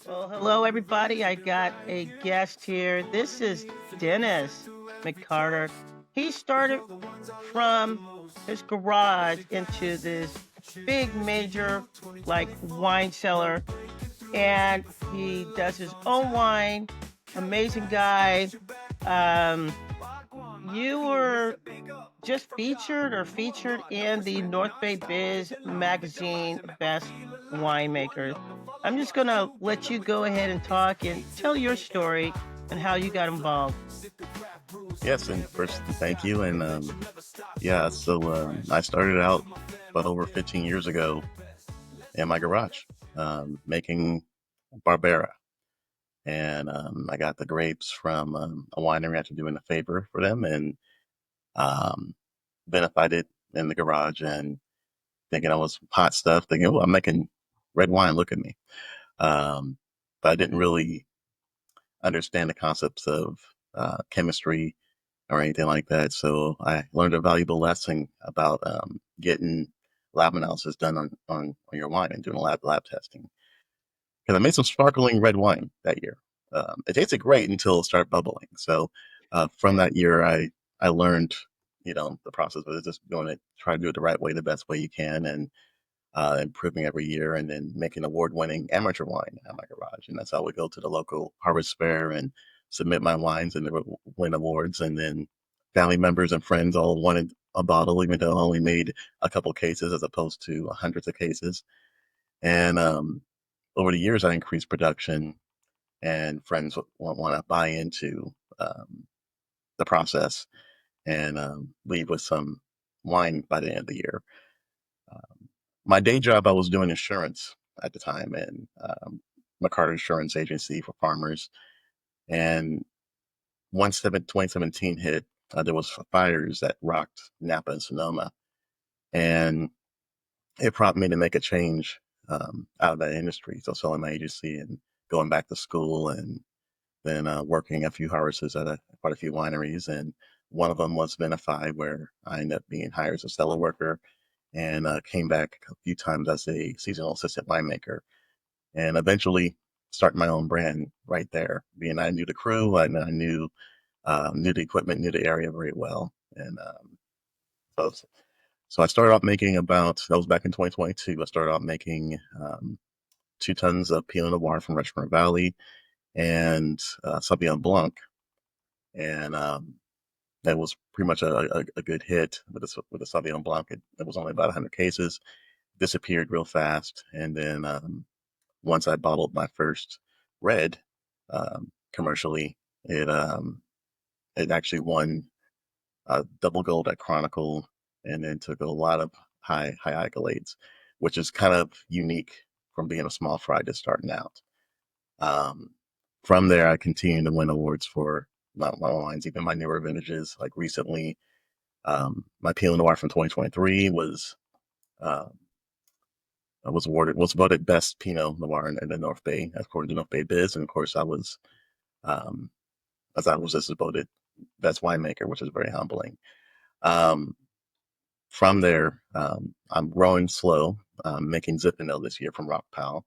Well, hello, everybody. I got a guest here. This is Dennis McCarter. He started from his garage into this big, major, like wine cellar, and he does his own wine. Amazing guy. Um, you were just featured in the North Bay Biz magazine Best Winemakers. I'm just gonna let you go ahead and talk and tell your story and how you got involved. Yes, and first, thank you. And yeah, so I started out about over 15 years ago in my garage making Barbera. And I got the grapes from a winery after doing a favor for them and um, vinified it in the garage and thinking I was hot stuff, thinking, oh, I'm making red wine, look at me. Um, but I didn't really understand the concepts of chemistry or anything like that. So I learned a valuable lesson about getting lab analysis done on your wine and doing lab testing. Because I made some sparkling red wine that year. It tasted great until it started bubbling. So from that year, I learned the process was just going to try to do it the right way, the best way you can, and improving every year, and then making award-winning amateur wine at my garage. And that's how we go to the local harvest fair and submit my wines and they would win awards. And then family members and friends all wanted a bottle, even though I only made a couple cases as opposed to hundreds of cases. And over the years, I increased production, and friends want to buy into the process and leave with some wine by the end of the year. My day job, I was doing insurance at the time, and McCarter Insurance Agency for farmers. And once 2017 hit, there was fires that rocked Napa and Sonoma, and it prompted me to make a change out of that industry. So selling my agency and going back to school, and then working a few harvests at quite a few wineries, and one of them was Vinify, where I ended up being hired as a cellar worker and came back a few times as a seasonal assistant winemaker, and eventually starting my own brand right there. Being I knew the crew, and I knew the equipment, knew the area very well, and so so I started off making about that was back in 2022. I started off making 2 tons of Pinot Noir from Richmond Valley and Sauvignon Blanc, and that was pretty much a good hit with the Sauvignon Blanc. It was only about 100 cases, disappeared real fast, and then once I bottled my first red commercially, it it actually won double gold at Chronicle, and then took a lot of high accolades, which is kind of unique from being a small fry just starting out. Um, from there, I continued to win awards for my wines, even my newer vintages. Like recently, my Pinot Noir from 2023 uh, was voted best Pinot Noir in the North Bay, according to North Bay Biz, and of course, um, I was just voted best winemaker, which is very humbling. Um, from there, I'm growing slow, making Zinfandel this year from Rock Pal,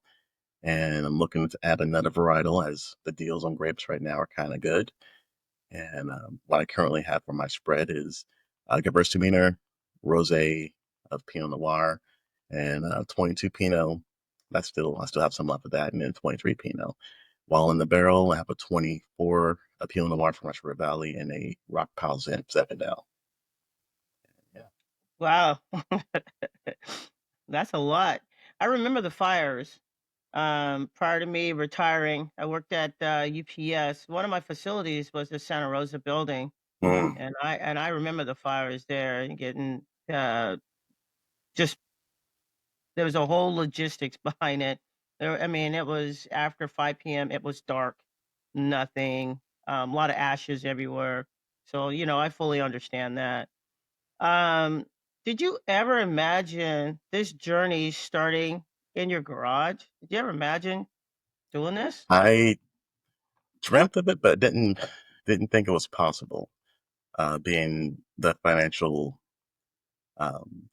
and I'm looking to add another varietal as the deals on grapes right now are kind of good. And what I currently have for my spread is Gewürztraminer, Rosé of Pinot Noir, and 22 Pinot. I still have some left of that, and then 23 Pinot. While in the barrel, I have a 24 a Pinot Noir from Rush River Valley and a Rock Pal Zinfandel. Yeah. Wow, that's a lot. I remember the fires. Prior to me retiring, I worked at UPS. One of my facilities was the Santa Rosa building, Mm. and I remember the fires there and getting just there was a whole logistics behind it. I mean, it was after 5 p.m. It was dark, nothing, a lot of ashes everywhere. So, I fully understand that. Um, did you ever imagine this journey starting in your garage? Did you ever imagine doing this? I dreamt of it, but didn't think it was possible. Being the financial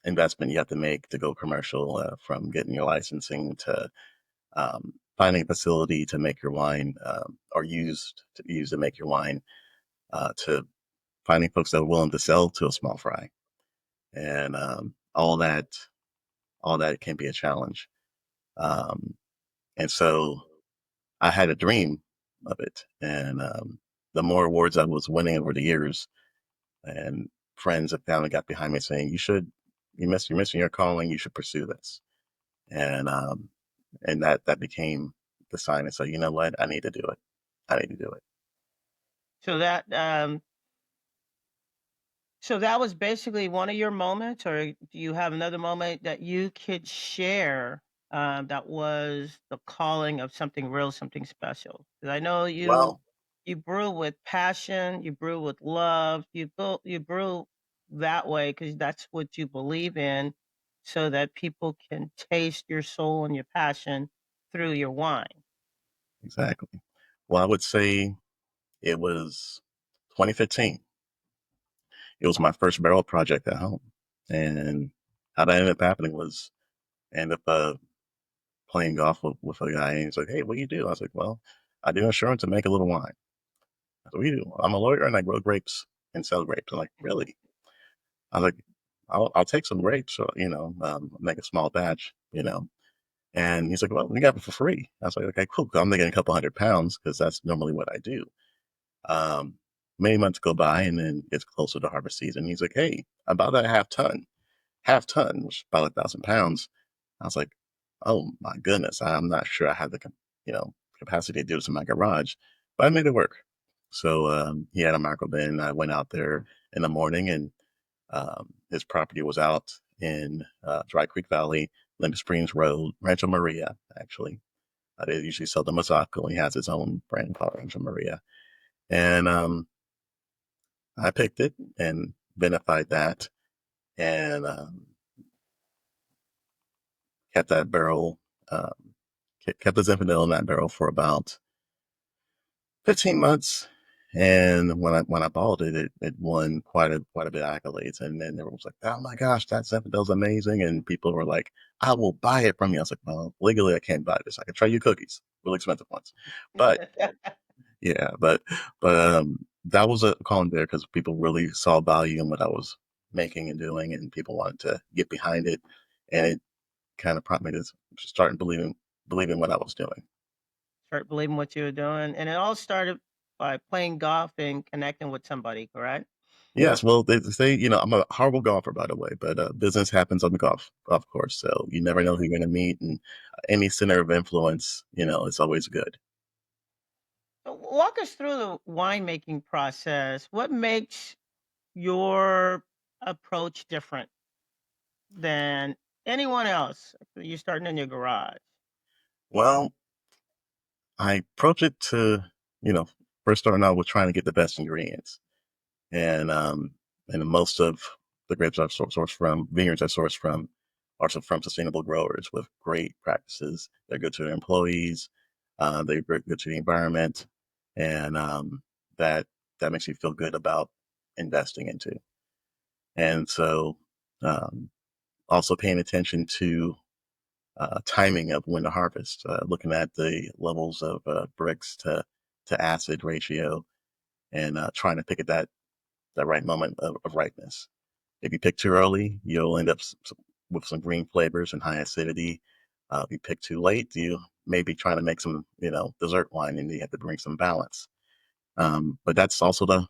investment you have to make to go commercial, from getting your licensing to finding a facility to make your wine, or use to make your wine, to finding folks that are willing to sell to a small fry, and all that can be a challenge. Um, and so I had a dream of it, and the more awards I was winning over the years, and friends and family got behind me saying, "You should, you're missing your calling. You should pursue this." And that became the sign. And so, you know what? I need to do it. I need to do it. So that was basically one of your moments, or do you have another moment that you could share, that was the calling of something real, something special? 'Cause I know Well, you brew with passion, you brew with love, you brew that way because that's what you believe in, so that people can taste your soul and your passion through your wine. exactly. Well, I would say it was 2015. It was my first barrel project at home, and how that ended up happening was I ended up playing golf with a guy, and he's like, "Hey, what do you do?" I was like, "Well, I do insurance and make a little wine." I said, "What do you do?" "I'm a lawyer and I grow grapes and sell grapes." I'm like, "Really?" I was like, I'll take some grapes, or, make a small batch, And he's like, "Well, we got it for free." I was like, "Okay, cool. I'm making a couple 100 pounds because that's normally what I do." Um, Many months go by, and then it's closer to harvest season. He's like, "Hey, about that half ton, which is about 1,000 pounds." I was like, "Oh my goodness, I'm not sure I have the capacity to do this in my garage," but I made it work. So he had a micro bin. I went out there in the morning, and his property was out in Dry Creek Valley, Lemon Springs Road, Rancho Maria, actually. They usually sell the Masako. He has his own brand called Rancho Maria. And I picked it and vinified that, and kept that barrel, um, kept the Zinfandel in that barrel for about 15 months. And when I bought it, it won quite a bit of accolades. And then everyone was like, "Oh my gosh, that Zinfandel's amazing!" And people were like, "I will buy it from you." I was like, "Well, legally, I can't buy this. I can trade you cookies, really expensive ones." But yeah, that was a calling there because people really saw value in what I was making and doing, and people wanted to get behind it, and it kind of prompted me to start believing what I was doing. Start believing what you were doing, and it all started by playing golf and connecting with somebody, correct? Yes, well, they say, I'm a horrible golfer, by the way, but business happens on the golf course, so you never know who you're going to meet, and any center of influence, it's always good. So walk us through the winemaking process. What makes your approach different than anyone else? You're starting in your garage. Well, I approach it you know, first starting out with trying to get the best ingredients. and most of the grapes I've sourced from vineyards I source from are from sustainable growers with great practices. They're good to their employees. They're good to the environment, and that that makes you feel good about investing into. And so, um, also paying attention to timing of when to harvest, looking at the levels of bricks to acid ratio, and trying to pick at that right moment of ripeness. If you pick too early, you'll end up with some green flavors and high acidity. If you pick too late, you may be trying to make some, dessert wine, and you have to bring some balance. But that's also the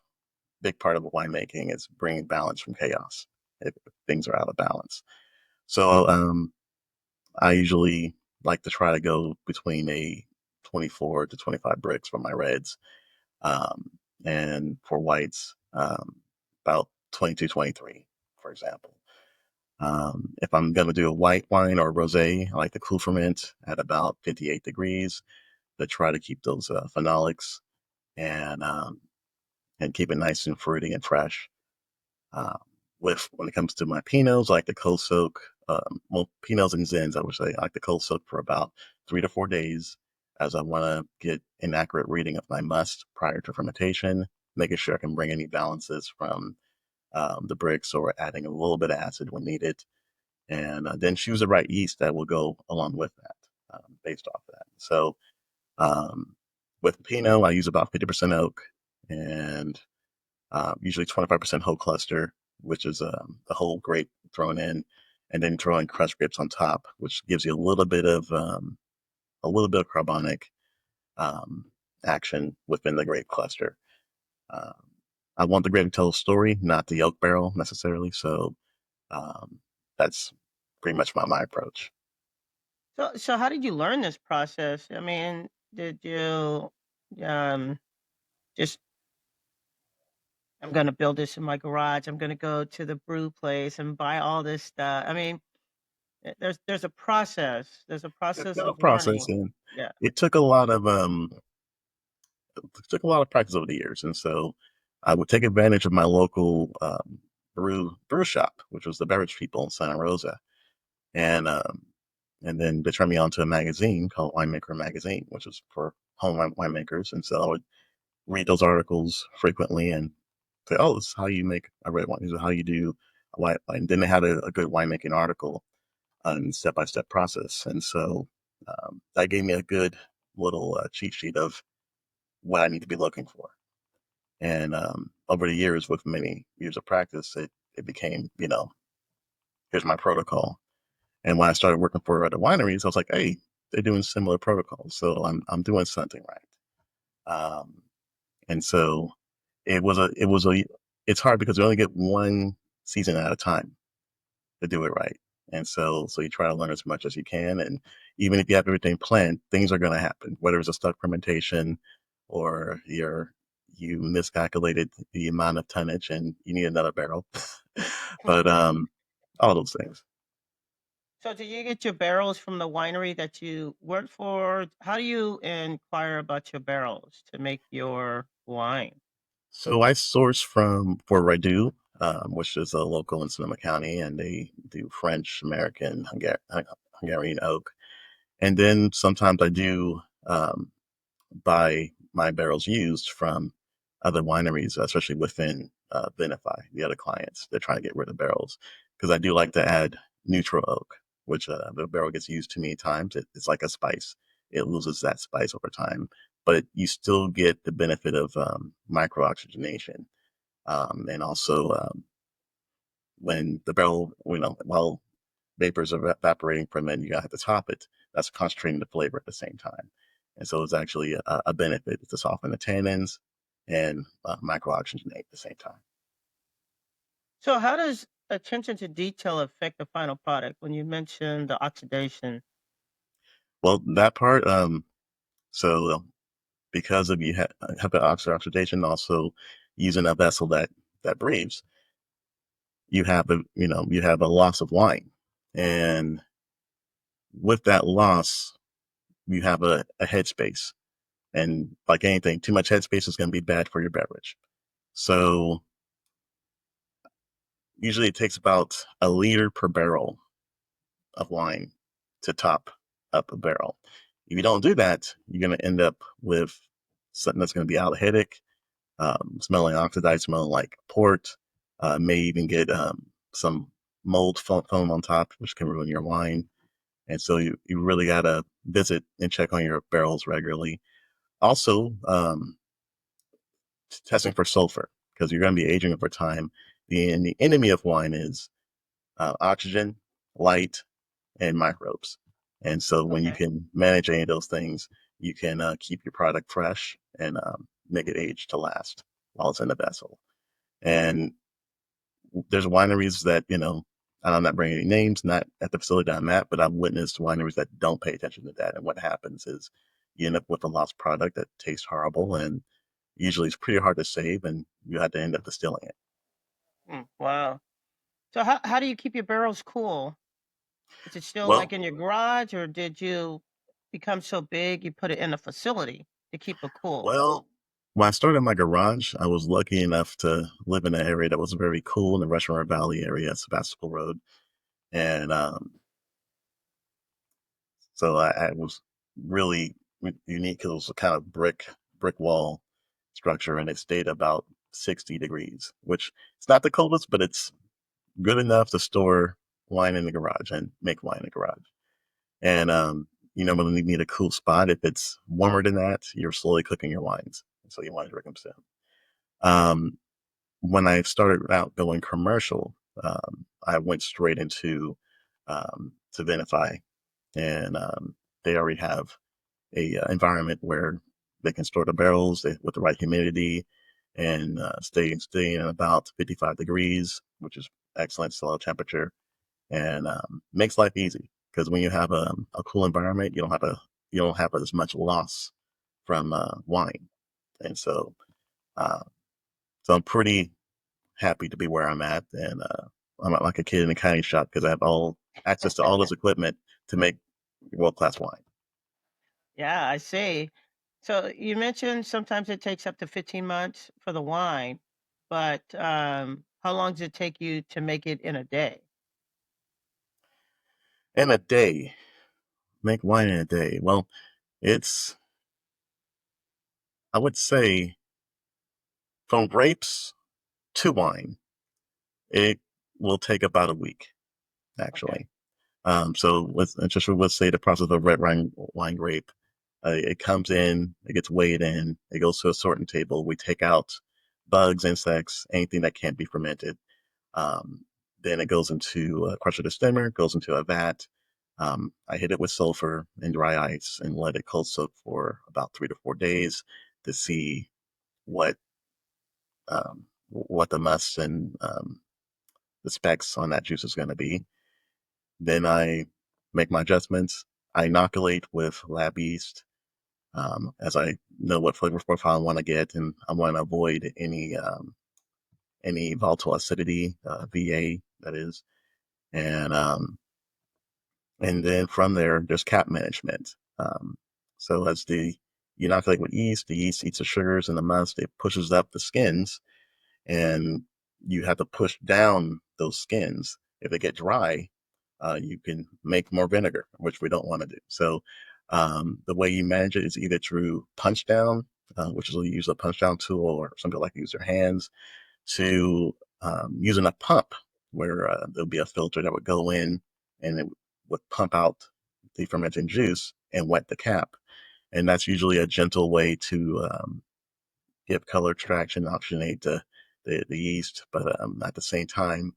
big part of winemaking, is bringing balance from chaos if things are out of balance. So I usually like to try to go between a 24 to 25 bricks for my reds, um, and for whites, about 22, 23, for example. If I'm going to do a white wine or a rosé, I like to cool ferment at about 58 degrees to try to keep those phenolics, and keep it nice and fruity and fresh. Um, with When it comes to my pinots, I like the cold soak. Well, pinots and zins, I would say, I like the cold soak for about 3 to 4 days, as I want to get an accurate reading of my must prior to fermentation, making sure I can bring any balances from the bricks, or adding a little bit of acid when needed, and then choose the right yeast that will go along with that. based off of that. So um, with Pinot, I use about 50% oak and usually 25% whole cluster, which is the whole grape thrown in, and then throwing crushed grapes on top, which gives you a little bit of carbonic um, action within the grape cluster. Um, I want the grape to tell a story, not the oak barrel necessarily. So um, that's pretty much my approach. So how did you learn this process? I mean, did you um, just I'm going to build this in my garage. I'm going to go to the brew place and buy all this stuff. I mean, there's a process. There's a It's process got a of process, learning. and Yeah. it took a lot of practice over the years, and so I would take advantage of my local brew shop, which was the beverage people in Santa Rosa, and then they turned me on to a magazine called Winemaker Magazine, which is for home winemakers, and so I would read those articles frequently and say, "Oh, this is how you make a red wine. This is how you do a white wine." And then they had a good winemaking article on step by step process, and so that gave me a good little cheat sheet of what I need to be looking for. And over the years, with many years of practice, it became, here's my protocol. And when I started working for other wineries, I was like, hey, they're doing similar protocols, so I'm doing something right. And so it's hard because you only get one season at a time to do it right. And so you try to learn as much as you can. And even if you have everything planned, things are going to happen, whether it's a stuck fermentation or you miscalculated the amount of tonnage and you need another barrel. But all those things. So do you get your barrels from the winery that you work for? How do you inquire about your barrels to make your wine? So I source from for Radu, which is a local in Sonoma County, and they do French, American, Hungarian oak. And then sometimes I do buy my barrels used from other wineries, especially within Vinify, the other clients. They're trying to get rid of barrels because I do like to add neutral oak, which the barrel gets used too many times. It's like a spice. It loses that spice over time, but you still get the benefit of micro oxygenation. And also, when the barrel, while vapors are evaporating from it, you have to top it. That's concentrating the flavor at the same time. And so it's actually a benefit to soften the tannins and micro-oxygenate at the same time. So how does attention to detail affect the final product when you mentioned the oxidation? Well, that part, so because of have the oxidation, also using a vessel that breathes, you have a loss of wine. And with that loss, you have a headspace. And like anything, too much headspace is going to be bad for your beverage. So usually it takes about a liter per barrel of wine to top up a barrel. If you don't do that, you're going to end up with something that's going to be aldehydic, smelling oxidized, smelling like port, may even get some mold foam on top, which can ruin your wine. And so you really got to visit and check on your barrels regularly. Also, testing for sulfur because you're going to be aging over time. The enemy of wine is oxygen, light, and microbes. And so when you Okay. can manage any of those things, you can keep your product fresh and make it age to last while it's in the vessel. And there's wineries that, I'm not bringing any names, not at the facility that I'm at, but I've witnessed wineries that don't pay attention to that. And what happens is you end up with a lost product that tastes horrible and usually it's pretty hard to save and you have to end up distilling it. Wow. So how do you keep your barrels cool? Is it still like Well, in your garage, or did you become so big you put it in a facility to keep it cool? Well, when I started my garage, I was lucky enough to live in an area that was very cool in the Russian River Valley area, Sebastopol Road. And so I was really unique because it was a kind of brick wall structure and it stayed about 60 degrees, which it's not the coldest, but it's good enough to store wine in the garage and make wine in the garage. And you normally need a cool spot. If it's warmer than that, you're slowly cooking your wines. So you want to drink them soon. Um, when I started out going commercial, I went straight into to Vinify, and they already have a environment where they can store the barrels with the right humidity and stay in about 55 degrees, which is excellent cellar temperature, and makes life easy because when you have a cool environment, you don't have as much loss from wine, and uh, so I'm pretty happy to be where I'm at, and I'm not like a kid in a candy shop because I have all access to all this equipment to make world class wine. Yeah, I see. So you mentioned sometimes it takes up to 15 months for the wine, but how long does it take you to make it in a day? In a day, make wine in a day. Well, it's I would say from grapes to wine, it will take about a week Okay. actually. So let's say the process of a red wine grape. It comes in, it gets weighed in, it goes to a sorting table. We take out bugs, insects, anything that can't be fermented. Um, then it goes into a crusher to simmer, goes into a vat. I hit it with sulfur and dry ice and let it cold soak for about 3 to 4 days to see what what the must and the specs on that juice is going to be. Then I make my adjustments. I inoculate with lab yeast as I know what flavor profile I want to get, and I want to avoid any volatile acidity, VA that is, and and then from there, there's cap management. So as the you inoculate with yeast, the yeast eats the sugars and the must. It pushes up the skins, and you have to push down those skins. If they get dry, you can make more vinegar, which we don't want to do. So the way you manage it is either through punch down, which is you use a punch down tool, or something like use your hands, to using a pump where there'll be a filter that would go in and it would pump out the fermented juice and wet the cap. And that's usually a gentle way to give color traction, oxygenate the yeast, but at the same time,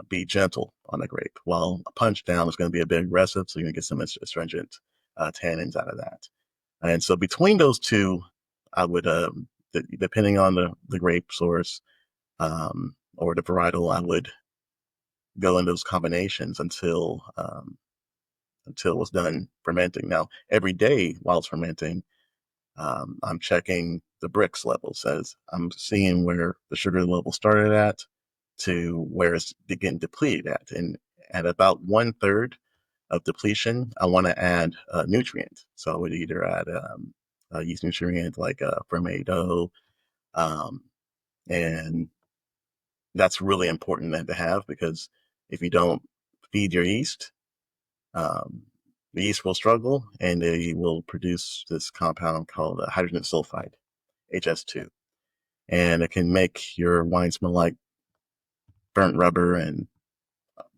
be gentle on the grape. While a punch down is going to be a bit aggressive, so you're going to get some astringent tannins out of that. And so between those two, I would, depending on the grape source or the varietal, I would go in those combinations until it was done fermenting. Now, every day while it's fermenting, I'm checking the Brix levels as I'm seeing where the sugar level started at to where it's getting depleted at. And at about 1/3 of depletion, I want to add a nutrient. So I would either add a yeast nutrient like a fermento, um, and that's really important then to have because if you don't feed your yeast, um, the yeast will struggle and they will produce this compound called hydrogen sulfide, HS2. And it can make your wine smell like burnt rubber and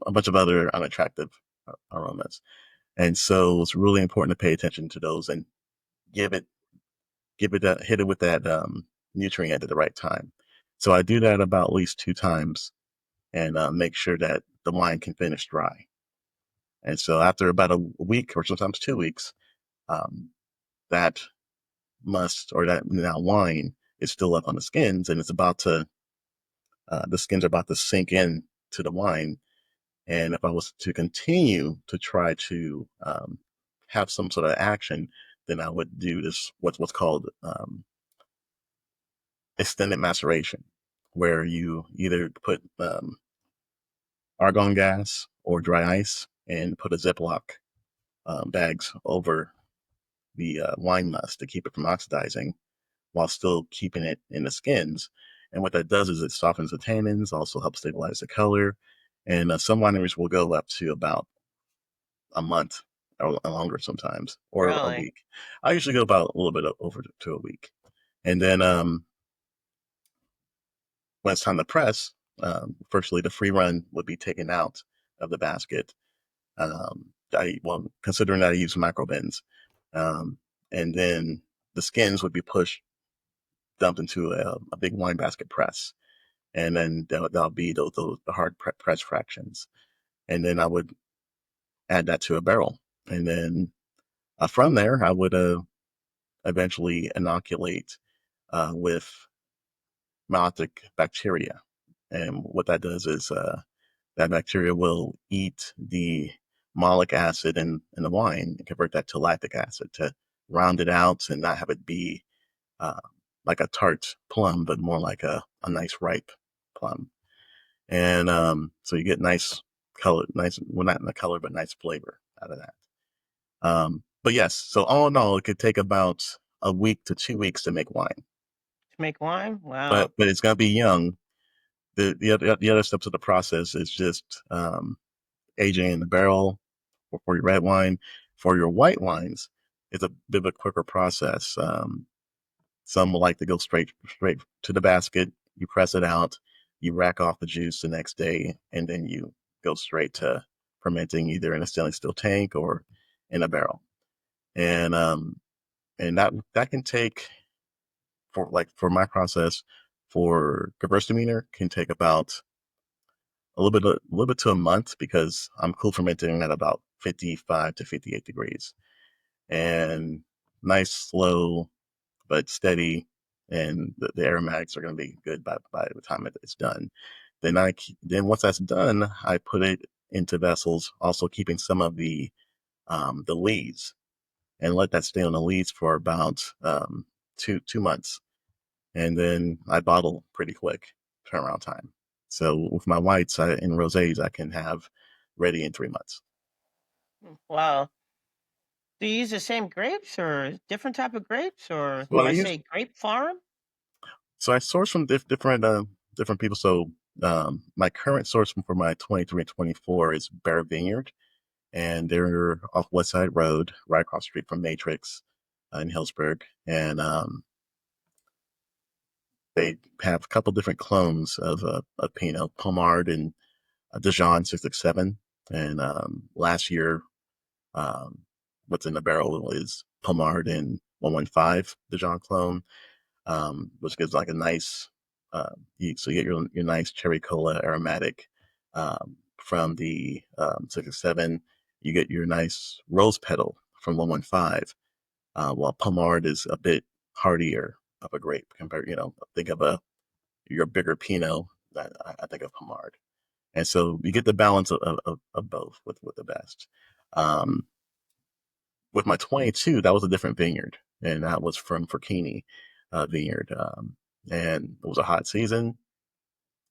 a bunch of other unattractive aromas. And so it's really important to pay attention to those and give it, hit it with that nutrient at the right time. So I do that about at least 2 times and make sure that the wine can finish dry. And so after about a week or sometimes 2 weeks, um, that must or that now wine is still up on the skins and it's about to the skins are about to sink in to the wine. And if I was to continue to try to have some sort of action, then I would do this what's called extended maceration, where you either put argon gas or dry ice and put a Ziploc bags over the wine must to keep it from oxidizing while still keeping it in the skins. And what that does is it softens the tannins, also helps stabilize the color. And some wineries will go up to about a month or longer sometimes, or a Really? week. I usually go about a little bit over to a week. And then when it's time to press, firstly, the free run would be taken out of the basket. considering that I use macro bins, um, and then the skins would be pushed, dumped into a big wine basket press, and then that'll be those the hard press fractions, and then I would add that to a barrel, and then from there I would eventually inoculate with malolactic bacteria, and what that does is that bacteria will eat the malic acid in the wine and convert that to lactic acid to round it out and not have it be uh, like a tart plum, but more like a nice ripe plum. And so you get nice color, nice, well, not in the color, but nice flavor out of that. But yes, so all in all, it could take about a week to 2 weeks to make wine, To make wine? but Wow. it's gonna be young. The other steps of the process is just aging in the barrel for your red wine. For your white wines, it's a bit of a quicker process. Some will like to go straight to the basket. You press it out, you rack off the juice the next day, and then you go straight to fermenting either in a stainless steel tank or in a barrel. And that can take for my process for Gewürztraminer can take about a little bit to a month because I'm cool fermenting at about 55 to 58 degrees and nice, slow, but steady. And the aromatics are going to be good by the time it's done. Then once that's done, I put it into vessels, also keeping some of the lees and let that stay on the lees for about 2 months. And then I bottle pretty quick turnaround time. So with my whites and rosés, I can have ready in 3 months. Wow. Do you use the same grapes or different type of grapes, or Well, do I I use say grape farm? so I source from different people. So my current source for my 23 and 24 is Bear Vineyard, and they're off West Side Road, right across the street from Matrix in Hillsburg, and they have a couple different clones of Pinot, Pommard and Dijon 667. And last year, um, what's in the barrel is Pommard and 115 Dijon clone, which gives like a nice, so you get your nice cherry cola aromatic from the 667. You get your nice rose petal from 115, while Pommard is a bit hardier of a grape compared, think of your bigger Pinot. I think of Pommard. And so you get the balance of both with the best. Um, with my 22, that was a different vineyard, and that was from Ferkini Vineyard. And it was a hot season,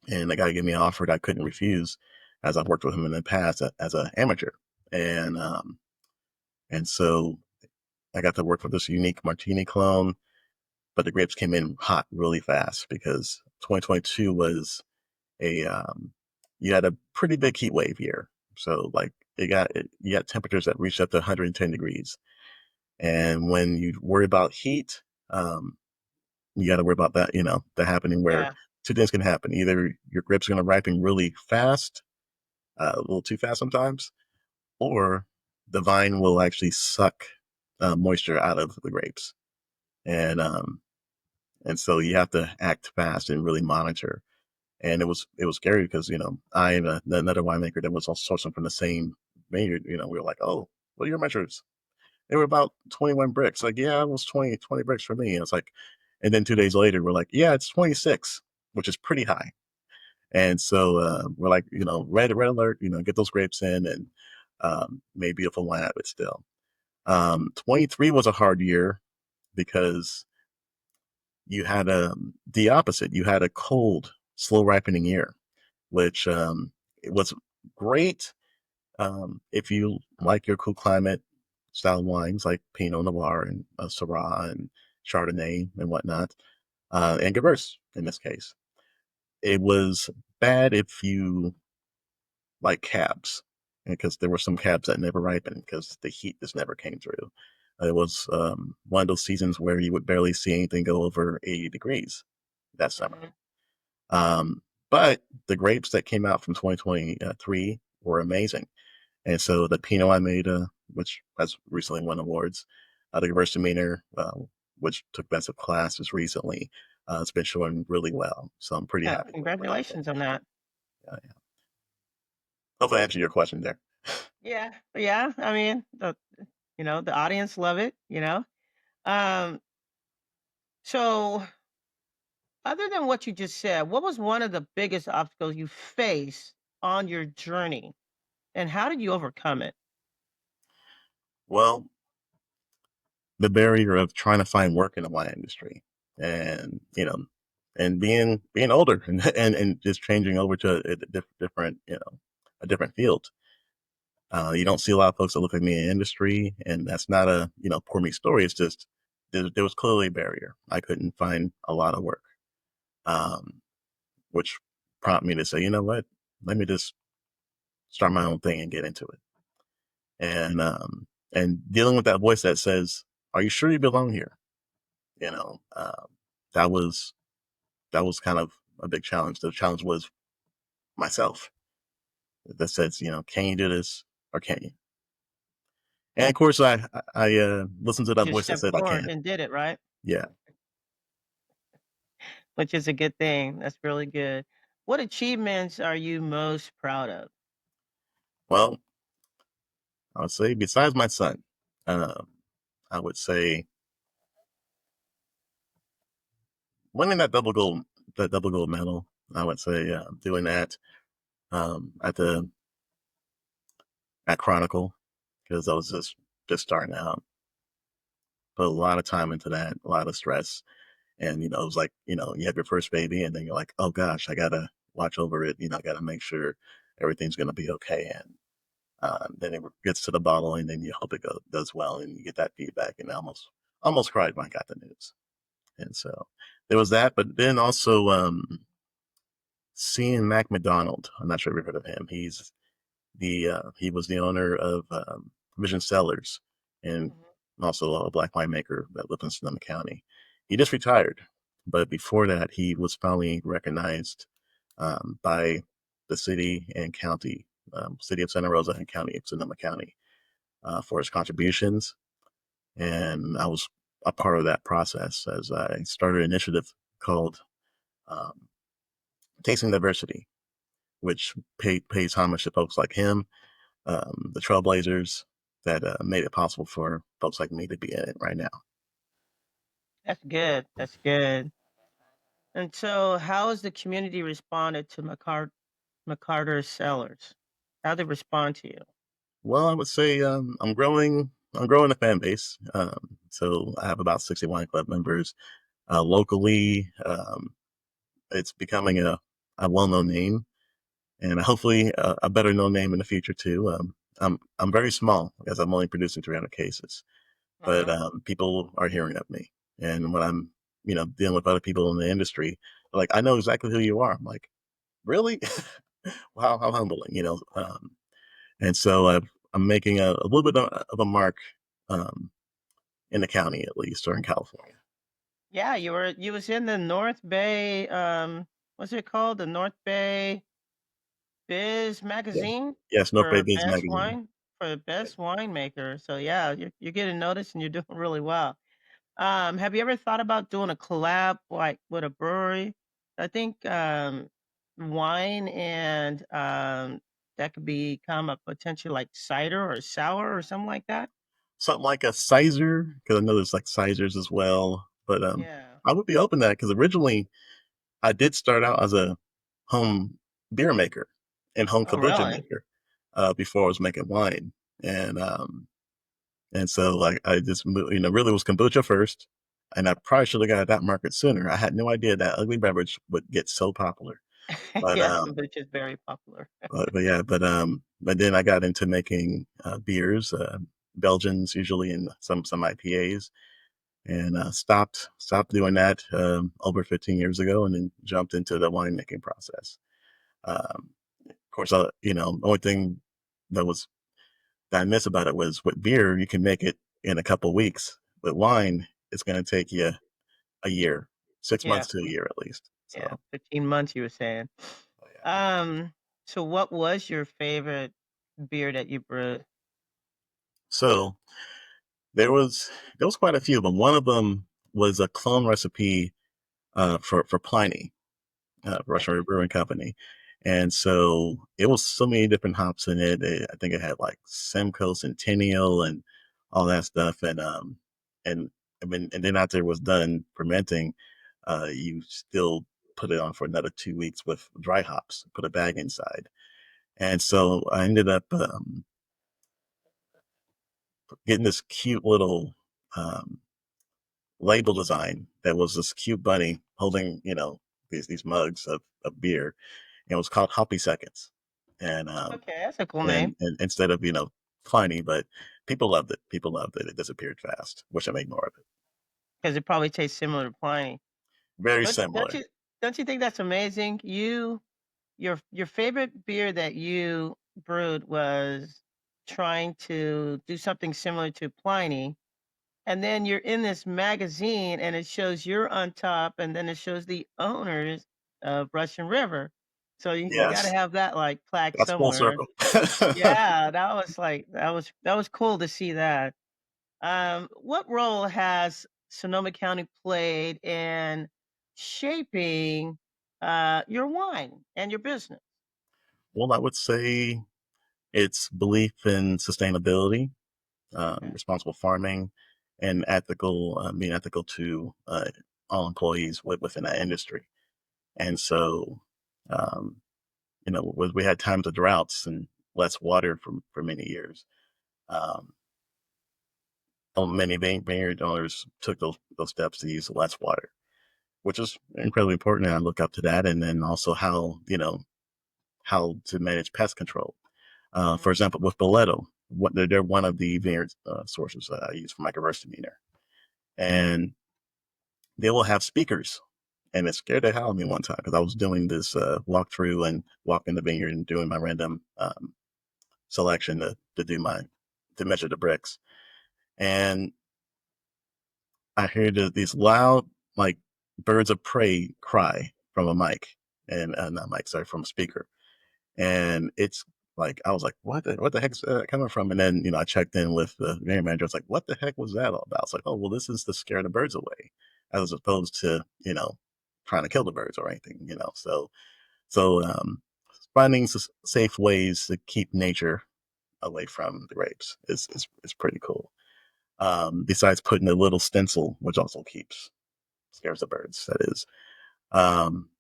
and the guy gave me an offer that I couldn't refuse, as I've worked with him in the past as an amateur, and so I got to work with this unique Martini clone, but the grapes came in hot really fast because 2022 was a you had a pretty big heat wave here. So like you got temperatures that reached up to 110 degrees. And when you worry about heat, you got to worry about that, that happening where Yeah. two things can happen. Either your grapes are going to ripen really fast, a little too fast sometimes, or the vine will actually suck moisture out of the grapes. And, um, and so you have to act fast and really monitor. And it was scary because I and another winemaker that was also sourcing from the same vineyard. We were like, oh, what are your measures? They were about 21 bricks. Like, yeah, it was 20 bricks for me. And it's like, and then 2 days later, we're like, yeah, it's 26, which is pretty high. And so we're like, red alert, get those grapes in, and maybe if a wine out of it still. 23 was a hard year because you had the opposite. You had a cold, slow ripening year, which it was great if you like your cool climate style wines like Pinot Noir and Syrah and Chardonnay and whatnot, and Gewurz in this case. It was bad if you like cabs, because there were some cabs that never ripened because the heat just never came through. It was one of those seasons where you would barely see anything go over 80 degrees that summer. Mhm. Um, but the grapes that came out from 2023 were amazing. And so the Pinot I made, which has recently won awards, the Gewürztraminer, which took best of classes recently, it's been showing really well. So I'm pretty Yeah, happy with how that congratulations on came out. that. Yeah. Hopefully I answered your question there. Yeah, yeah, I mean, the audience love it. Um, so other than what you just said, what was one of the biggest obstacles you faced on your journey, and how did you overcome it? Well, the barrier of trying to find work in the wine industry, and and being older, and just changing over to a different, a different field. You don't see a lot of folks that look like me in the industry, and that's not a poor me story. It's just there was clearly a barrier. I couldn't find a lot of work, um, which prompted me to say, you know what, let me just start my own thing and get into it. And dealing with that voice that says, "Are you sure you belong here?" You know, that was kind of a big challenge. The challenge was myself that says, can you do this or can't you? And of course, I listened to You that just voice that stepped said I forward can. and did it, right? Yeah. Which is a good thing. That's really good. What achievements are you most proud of? Well, I would say besides my son, um, I would say winning that double gold medal. I would say doing that at the at Chronicle, because I was just starting out. Put a lot of time into that, a lot of stress. And, it was like, you have your first baby and then you're like, oh gosh, I gotta watch over it. I gotta make sure everything's gonna be okay. And then it gets to the bottle and then you hope it does well and you get that feedback. And I almost cried when I got the news. And so there was that. But then also seeing Mac McDonald. I'm not sure if you've heard of him. He was the owner of Vision Cellars, and Mhm. also a black winemaker that lived in Sonoma County. He just retired, but before that, he was finally recognized by the city and county, city of Santa Rosa and county of Sonoma County, for his contributions. And I was a part of that process as I started an initiative called um, Tasting Diversity, which pays homage to folks like him, the trailblazers that made it possible for folks like me to be in it right now. That's good. That's good. And so, how has the community responded to McCarter's Cellars? How they respond to you? Well, I would say I'm growing a fan base. So I have about 60 wine club members locally. It's becoming a well-known name, and hopefully a better known name in the future too. I'm very small as I'm only producing 300 cases, but Mhm. people are hearing of me. And when I'm dealing with other people in the industry, like, I know exactly who you are. I'm like, really? Wow, how humbling, and so I'm making a little bit of a mark um, in the county, at least, or in California. Yeah, you was in the North Bay. What's it called? The North Bay Biz Yeah. magazine Yes, North Bay for Biz best Magazine. wine for the Yeah. best winemaker. So yeah, you're getting noticed and you're doing really well. Have you ever thought about doing a collab like with a brewery? I think wine and that could become a potential like cider or sour or something like that. Something like a sizer, because I know there's like sizers as well. But Yeah. I would be open to that because originally I did start out as a home beer maker and home Oh, kombucha really? maker before I was making wine. And so like I just really was kombucha first, and I probably should have got that market sooner. I had no idea that ugly beverage would get so popular. But Yeah, kombucha is very popular. yeah, but then I got into making beers, Belgians usually, and some IPAs, and stopped doing that over 15 years ago, and then jumped into the winemaking process. Of course, the only thing that was that I miss about it was with beer, you can make it in a couple weeks. With wine, it's going to take you a year, 6 months Yeah, to a year at least. yeah, So, 15 months you were saying. oh, yeah. Um, so what was your favorite? beer that you brewed? So there was quite a few of them. One of them was a clone recipe for Pliny, Russian Okay. River Brewing Company. And so it was so many different hops in it. I think it had like Simcoe, Centennial, and all that stuff. And I mean, and then after it was done fermenting, you still put it on for another 2 weeks with dry hops, put a bag inside. And so I ended up getting this cute little um, label design that was this cute bunny holding, these mugs of beer. And it was called Hoppy Seconds. And Okay, that's a cool name and instead of funny, but people loved it. People loved it. It disappeared fast. Wish I made more of it. because it probably tastes similar to Pliny. Very Don't don't similar. you don't you think that's amazing? Your favorite beer that you brewed was trying to do something similar to Pliny, and then you're in this magazine and it shows you're on top, and then it shows the owners of Russian River. So you got to Yes, have that like plaque that's full somewhere. circle. Yeah, that was cool to see that. What role has Sonoma County played in shaping your wine and your business? Well, I would say it's belief in sustainability, Okay. responsible farming, and being ethical to all employees within that industry. And so, um, we had times of droughts and less water for many years. Um, Many vineyard owners took those steps to use less water, which is incredibly important. And I look up to that. And then also how to manage pest control. For Mhm. example, with Boleto, they're one of the vineyard sources that I use for my Gewürztraminer. And they will have speakers. And it scared the hell out of me one time because I was doing this walkthrough and walking the vineyard and doing my random selection to measure the bricks. And I heard these loud, like birds of prey cry from a mic and not mic, sorry, from a speaker. And it's like, I was like, what the heck's coming from? And then, I checked in with the area manager. I was like, what the heck was that all about? It's like, oh, well, this is to scare the birds away as opposed to, trying to kill the birds or anything, so finding safe ways to keep nature away from the grapes is pretty cool. Besides putting a little stencil, which also scares the birds, that is. Um,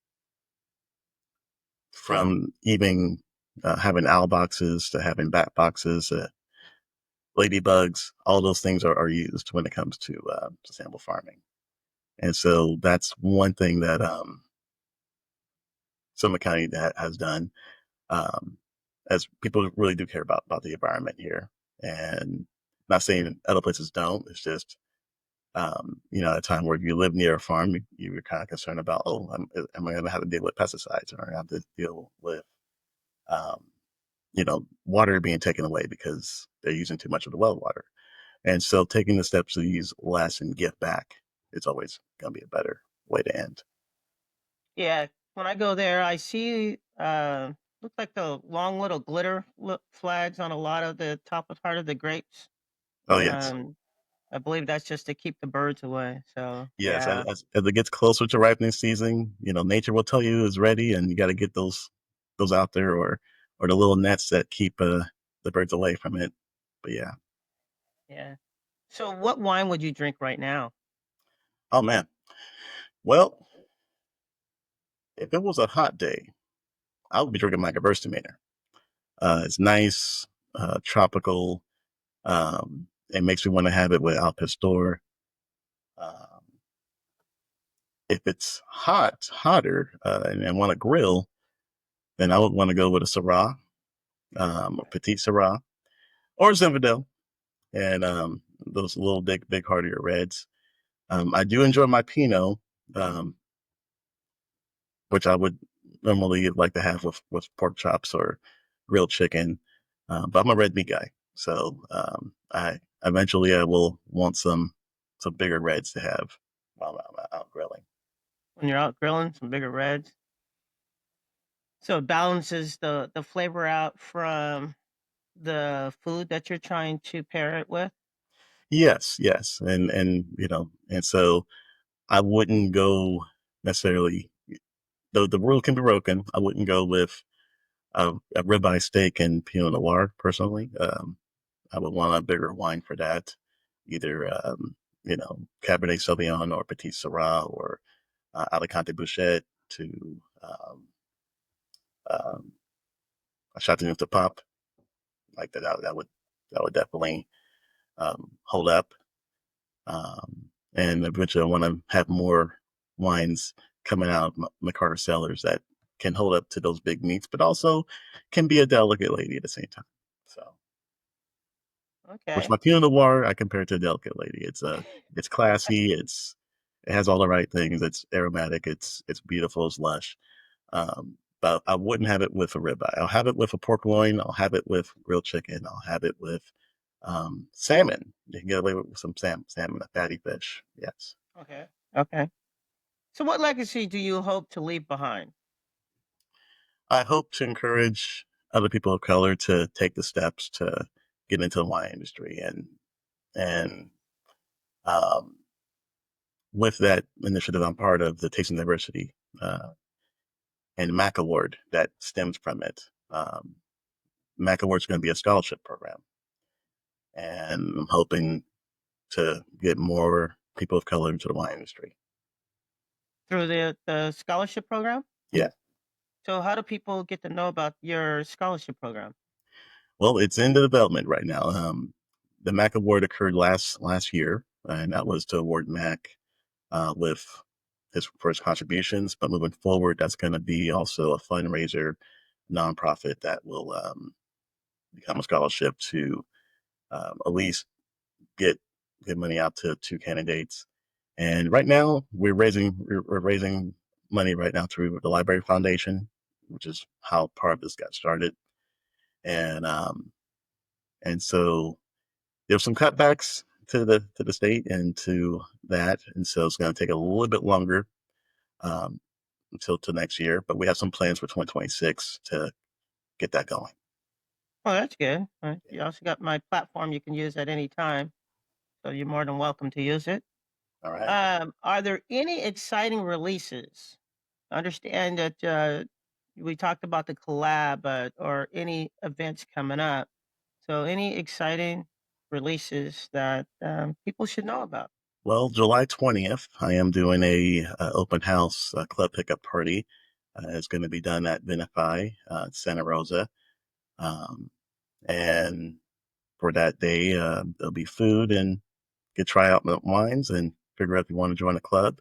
So from even having owl boxes to having bat boxes, ladybugs, all those things are used when it comes to sustainable farming. And so that's one thing that Sonoma County has done, um, as people really do care about the environment here. And not saying other places don't, it's just at a time where if you live near a farm, you're kind of concerned about, oh, am I going to have to deal with pesticides or have to deal with, um, water being taken away because they're using too much of the well water. And so taking the steps to use less and give back is always going to be a better way to end. yeah, when I go there, I see look like the long little flags on a lot of the top of part of the grapes. Oh, yes. Um, I believe that's just to keep the birds away. So Yes. yeah, As it gets closer to ripening season, nature will tell you it's ready and you got to get those out there or the little nets that keep the birds away from it. But yeah. yeah. So what wine would you drink right now? Oh, man. Well, if it was a hot day, I would be drinking my Gewürztraminer. It's nice, tropical. It makes me want to have it with Al Pastor. Um, if it's hotter, and I want to grill, then I would want to go with a Syrah, a Petite Syrah, or Zinfandel, and those little big heartier reds. I do enjoy my Pinot, um, which I would normally like to have with pork chops or grilled chicken. But I'm a red meat guy, so I eventually I will want some bigger reds to have while I'm out grilling. When you're out grilling, some bigger reds. So it balances the flavor out from the food that you're trying to pair it with? Yes, yes, and so I wouldn't go necessarily. Though the rule can be broken, I wouldn't go with a ribeye steak and Pinot Noir personally. I would want a bigger wine for that, either Cabernet Sauvignon or Petit Syrah or Alicante Bouschet to um, a Chateauneuf de Pop like that. That would definitely hold up. And eventually, I want to have more wines coming out of McCarter Cellars that can hold up to those big meats, but also can be a delicate lady at the same time. So, which Okay. my Pinot Noir, I compare it to a delicate lady. It's classy. It has all the right things. It's aromatic. It's beautiful. It's lush. But I wouldn't have it with a ribeye. I'll have it with a pork loin. I'll have it with grilled chicken. I'll have it with salmon. You can get away with some salmon, a fatty fish. Yes. Okay. Okay. So what legacy do you hope to leave behind? I hope to encourage other people of color to take the steps to get into the wine industry, and um, with that initiative, I'm part of the Tasting Diversity and MAC Award that stems from it. MAC Award is going to be a scholarship program, and I'm hoping to get more people of color into the wine industry. Through the scholarship program? Yeah. So how do people get to know about your scholarship program? Well, it's in the development right now. The MAC Award occurred last year, and that was to award Mac with his first contributions. But moving forward, that's going to be also a fundraiser nonprofit that will become a scholarship to at least get money out to two candidates. And right now, we're raising money right now through the Library Foundation, which is how part of this got started. And so there's some cutbacks to the state and to that, and so it's going to take a little bit longer um, until to next year. But we have some plans for 2026 to get that going. Oh, that's good. Yeah. You also got my platform you can use at any time, so you're more than welcome to use it. All right. Are there any exciting releases? I understand that we talked about the collab, or any events coming up. So, any exciting releases that people should know about? Well, July 20th, I am doing a open house club pickup party. It's going to be done at Vinify, Santa Rosa, um, and for that day, there'll be food and get try out the wines and figure out if you want to join the club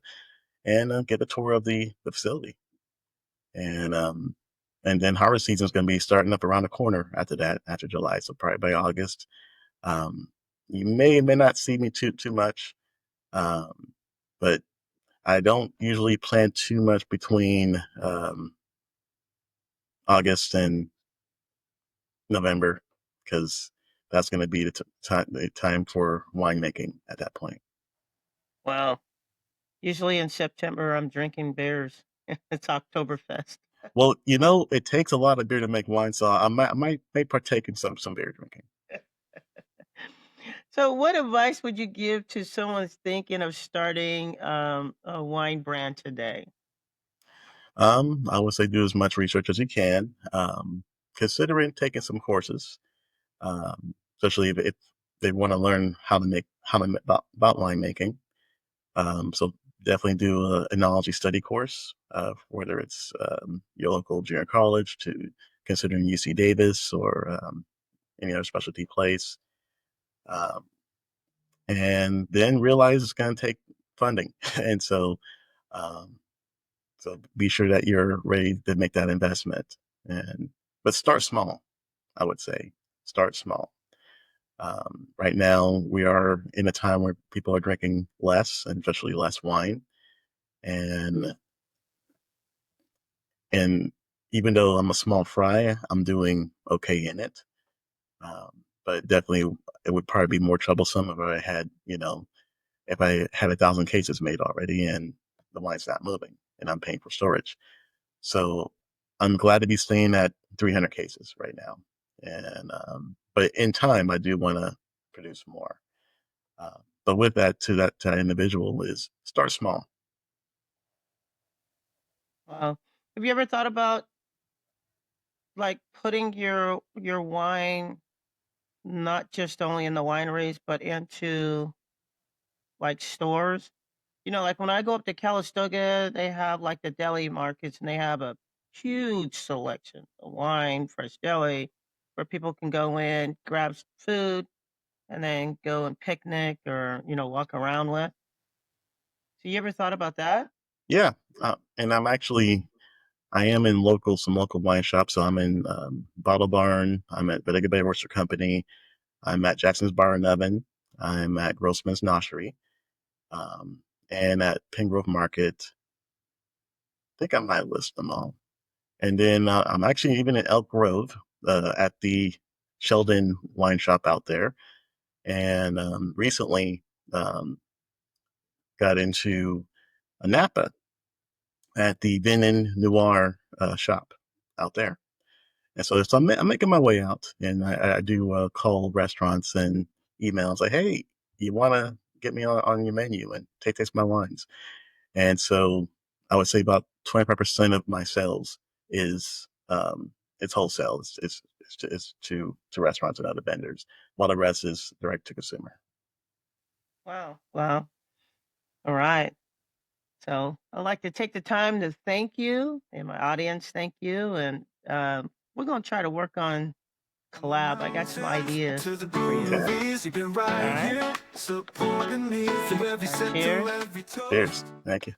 and get a tour of the facility. And then harvest season is going to be starting up around the corner after that, after July, so probably by August. Um, you may not see me too much, um, but I don't usually plan too much between August and November because that's going to be the time for winemaking at that point. Well, usually in September, I'm drinking beers. It's Oktoberfest. Well, it takes a lot of beer to make wine, so may partake in some beer drinking. So, what advice would you give to someone thinking of starting a wine brand today? I would say do as much research as you can. Considering taking some courses, especially if they want to learn about winemaking. So definitely do a enology study course, whether it's your local junior college to considering UC Davis or any other specialty place. Um, and then realize it's going to take funding. And um, so be sure that you're ready to make that investment. But start small, I would say. Start small. Right now, we are in a time where people are drinking less, and especially less wine. And and even though I'm a small fry, I'm doing okay in it. But definitely, it would probably be more troublesome if I had 1,000 cases made already and the wine's not moving and I'm paying for storage. So I'm glad to be staying at 300 cases right now. And but in time, I do want to produce more. But with that, to that individual is start small. Wow. Have you ever thought about like putting your wine not just only in the wineries, but into like stores? You know, like when I go up to Calistoga, they have like the deli markets and they have a huge selection of wine, fresh deli, where people can go in, grab some food, and then go and picnic or, walk around with. So you ever thought about that? Yeah, and I am in some local wine shops. So I'm in Bottle Barn. I'm at Bodega Bay Oyster Company. I'm at Jackson's Bar and Oven. I'm at Grossman's Noshery, um, and at Pengrove Market. I think I might list them all. And then I'm actually even at Elk Grove at the Sheldon Wine Shop out there. And recently um, got into a Napa at the Vin Noir shop out there. And so I'm making my way out, and I do call restaurants and emails like, "Hey, you want to get me on your menu and taste my wines?" And so I would say about 25% of my sales is it's wholesale. It's to restaurants and other vendors, while the rest is direct to consumer. Wow. Wow. All right. So I'd like to take the time to thank you and my audience. Thank you. And we're going to try to work on collab. I got some ideas for you. Okay, All right. All right. Cheers. cheers. Thank you.